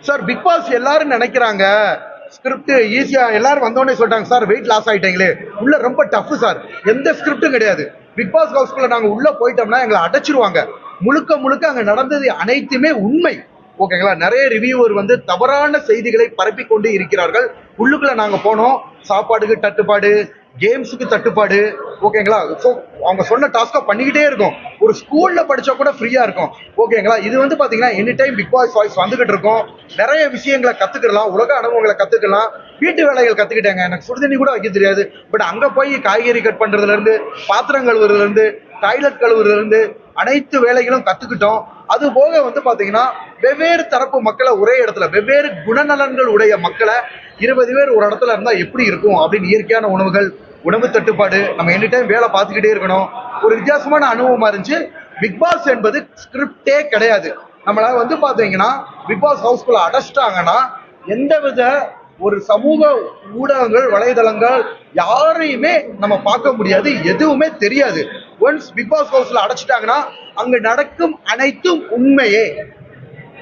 Sir big pass எல்லாரும் நினைக்கிறாங்க script ஈஸியா எல்லாரும் வந்தோடனே சொல்லிட்டாங்க சார் வெயிட் லாஸ் ஆயிட்டீங்களே உள்ள ரொம்ப டஃப் சார். எந்த ஸ்கிரிப்டும் கிடையாது. பிக் பாஸ் ஹவுஸ்குள்ள நாங்க உள்ள போயிட்டோம்னா எங்களை அடைச்சிருவாங்க. முழுக்க முழுக்க அங்க நடந்தது அனைத்துமே உண்மை. ஓகேங்களா. நிறைய ரிவ்யூவர் வந்து தவறான செய்திகளை பரப்பி கொண்டு இருக்கிறார்கள். உள்ளுக்குள்ள நாங்க போனோம், சாப்பாடுக்கு தட்டுப்பாடு, கேம்ஸுக்கு தட்டுப்பாடு. ஓகேங்களா. ஸோ அவங்க சொன்ன டாஸ்கை பண்ணிக்கிட்டே இருக்கும். ஒரு ஸ்கூல்ல படிச்சா கூட ஃப்ரீயா இருக்கும். ஓகேங்களா. இது வந்து பாத்தீங்கன்னா any time Bigg Boss voice வந்துகிட்டு இருக்கும். நிறைய விஷயங்களை கத்துக்கலாம், உலக அனுபவங்களை கத்துக்கலாம். வீட்டு வேலைகள் கத்துக்கிட்டாங்க. எனக்கு சுடுதண்ணி கூட வைக்க தெரியாது. பட் அங்க போய் காய்கறி கட் பண்றதுல இருந்து, பாத்திரம் கழுவுறதுல இருந்து, டாய்லெட் கழுவுறதுல இருந்து அனைத்து வேலைகளும் கத்துக்கிட்டோம். அது போக வந்து பாத்தீங்கன்னா வெவ்வேறு தரப்பு மக்களை ஒரே இடத்துல, வெவ்வேறு குணநலன்கள் உடைய மக்களை 20 பேர் ஒரு இடத்துல இருந்தா எப்படி இருக்கும் அப்படின்னு இயற்கையான உணவுகள், உணவு தட்டுப்பாடு, நம்ம எனி டைம் வேலை பார்த்துக்கிட்டே இருக்கணும். ஒரு வித்தியாசமான அனுபவமா இருந்துச்சு. பிக் பாஸ் என்பது ஸ்கிரிப்டே கிடையாது. நம்மள வந்து பாத்தீங்கன்னா பிக் பாஸ் ஹவுஸ்குள்ள அடைச்சிட்டாங்கன்னா எந்தவித ஒரு சமூக ஊடகங்கள், வலைதளங்கள் யாரையுமே நம்ம பார்க்க முடியாது, எதுவுமே தெரியாது. ஒன்ஸ் பிக் பாஸ் ஹவுஸ்ல அடைச்சிட்டாங்கன்னா அங்க நடக்கும் அனைத்தும் உண்மையே.